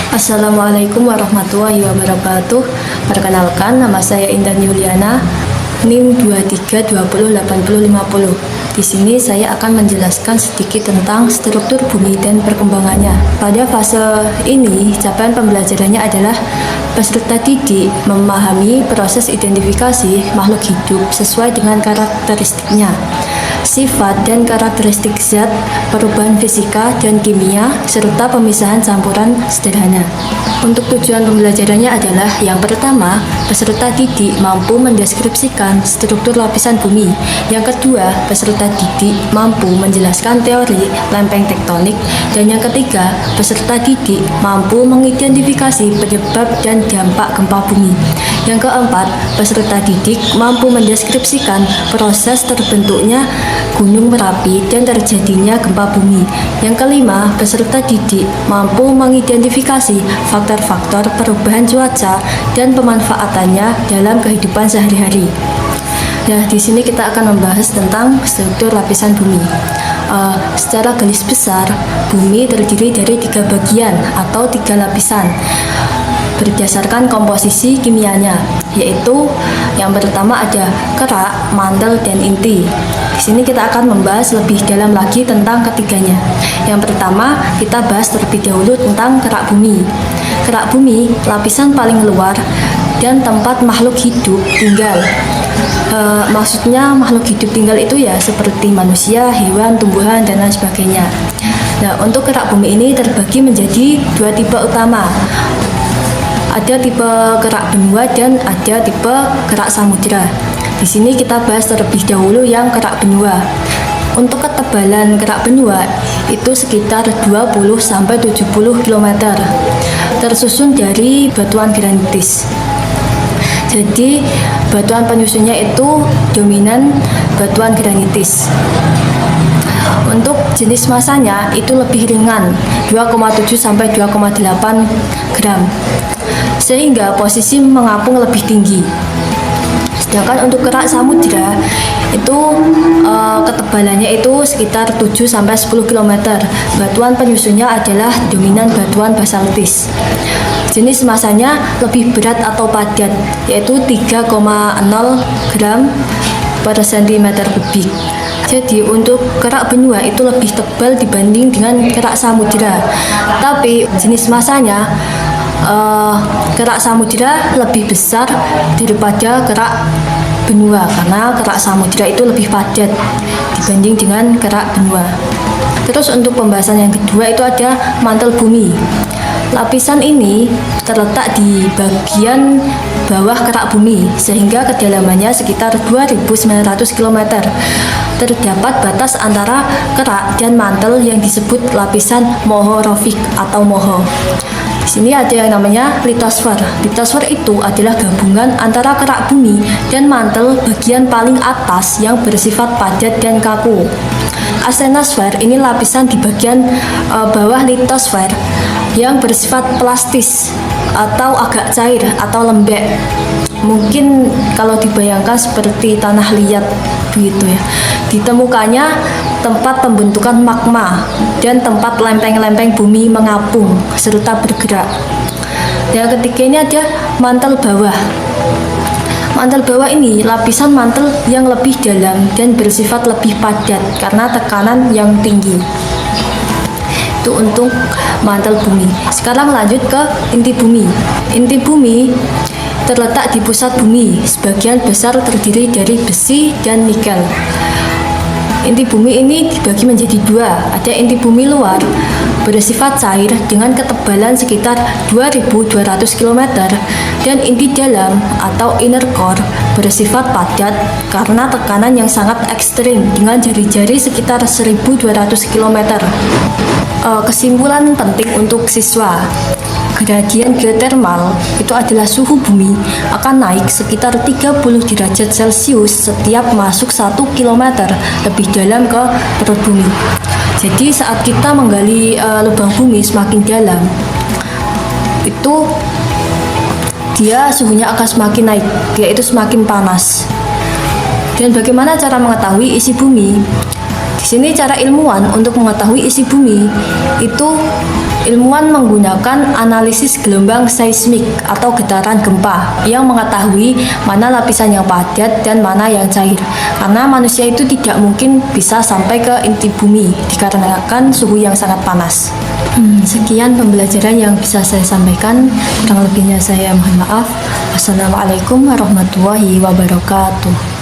Assalamualaikum warahmatullahi wabarakatuh. Perkenalkan, nama saya Indah Yuliana, NIM 23208050. Di sini saya akan menjelaskan sedikit tentang struktur bumi dan perkembangannya. Pada fase ini, capaian pembelajarannya adalah peserta didik memahami proses identifikasi makhluk hidup sesuai dengan karakteristiknya, sifat dan karakteristik zat, perubahan fisika dan kimia, serta pemisahan campuran sederhana. Untuk tujuan pembelajarannya adalah yang pertama, peserta didik mampu mendeskripsikan struktur lapisan bumi. Yang kedua, peserta didik mampu menjelaskan teori lempeng tektonik. Dan yang ketiga, peserta didik mampu mengidentifikasi penyebab dan dampak gempa bumi. Yang keempat, peserta didik mampu mendeskripsikan proses terbentuknya Gunung Merapi dan terjadinya gempa bumi. Yang kelima, peserta didik mampu mengidentifikasi faktor-faktor perubahan cuaca dan pemanfaatannya dalam kehidupan sehari-hari. Nah, di sini kita akan membahas tentang struktur lapisan bumi. Secara garis besar, bumi terdiri dari 3 bagian atau 3 lapisan berdasarkan komposisi kimianya, yaitu yang pertama ada kerak, mantel, dan inti. Di sini kita akan membahas lebih dalam lagi tentang ketiganya. Yang pertama, kita bahas terlebih dahulu tentang kerak bumi. Kerak bumi, lapisan paling luar dan tempat makhluk hidup tinggal. Maksudnya makhluk hidup tinggal itu ya seperti manusia, hewan, tumbuhan, dan lain sebagainya. Nah, untuk kerak bumi ini terbagi menjadi 2 tipe utama. Ada tipe kerak benua dan ada tipe kerak samudera. Di sini kita bahas terlebih dahulu yang kerak benua. Untuk ketebalan kerak benua itu sekitar 20-70 km, tersusun dari batuan granitis. Jadi batuan penyusunnya itu dominan batuan granitis. Untuk jenis masanya itu lebih ringan, 2,7 sampai 2,8 gram, sehingga posisi mengapung lebih tinggi. Sedangkan untuk kerak samudera itu ketebalannya itu sekitar 7 sampai 10 km. Batuan penyusunnya adalah dominan batuan basaltis. Jenis masanya lebih berat atau padat, yaitu 3,0 gram per cm kubik. Jadi untuk kerak benua itu lebih tebal dibanding dengan kerak samudera. Tapi jenis masanya kerak samudera lebih besar daripada kerak benua karena kerak samudera itu lebih padat dibanding dengan kerak benua. Terus untuk pembahasan yang kedua itu ada mantel bumi. Lapisan ini terletak di bagian bawah kerak bumi sehingga kedalamannya sekitar 2.900 km. Terdapat batas antara kerak dan mantel yang disebut lapisan mohorovik atau moho. Di sini ada yang namanya litosfer. Litosfer itu adalah gabungan antara kerak bumi dan mantel bagian paling atas yang bersifat padat dan kaku. Astenosfer ini lapisan di bagian bawah litosfer yang bersifat plastis atau agak cair atau lembek. Mungkin kalau dibayangkan seperti tanah liat begitu ya. Ditemukannya tempat pembentukan magma dan tempat lempeng-lempeng bumi mengapung serta bergerak. Yang ketiga ini ada mantel bawah. Mantel bawah ini lapisan mantel yang lebih dalam dan bersifat lebih padat karena tekanan yang tinggi. Itu untuk mantel bumi. Sekarang lanjut ke inti bumi. Inti bumi terletak di pusat bumi. Sebagian besar terdiri dari besi dan nikel. Inti bumi ini dibagi menjadi 2. Ada inti bumi luar bersifat cair dengan ketebalan sekitar 2.200 km dan inti dalam atau inner core bersifat padat karena tekanan yang sangat ekstrim dengan jari-jari sekitar 1.200 km. Kesimpulan penting untuk siswa. Gradien geotermal itu adalah suhu bumi akan naik sekitar 30 derajat Celcius setiap masuk 1 km lebih dalam ke perut bumi. Jadi saat kita menggali lubang bumi semakin dalam, itu dia suhunya akan semakin naik, yaitu semakin panas. Dan bagaimana cara mengetahui isi bumi? Di sini cara ilmuwan untuk mengetahui isi bumi itu ilmuwan menggunakan analisis gelombang seismik atau getaran gempa yang mengetahui mana lapisan yang padat dan mana yang cair. Karena manusia itu tidak mungkin bisa sampai ke inti bumi dikarenakan suhu yang sangat panas. Sekian pembelajaran yang bisa saya sampaikan. Kurang lebihnya saya mohon maaf. Wassalamualaikum warahmatullahi wabarakatuh.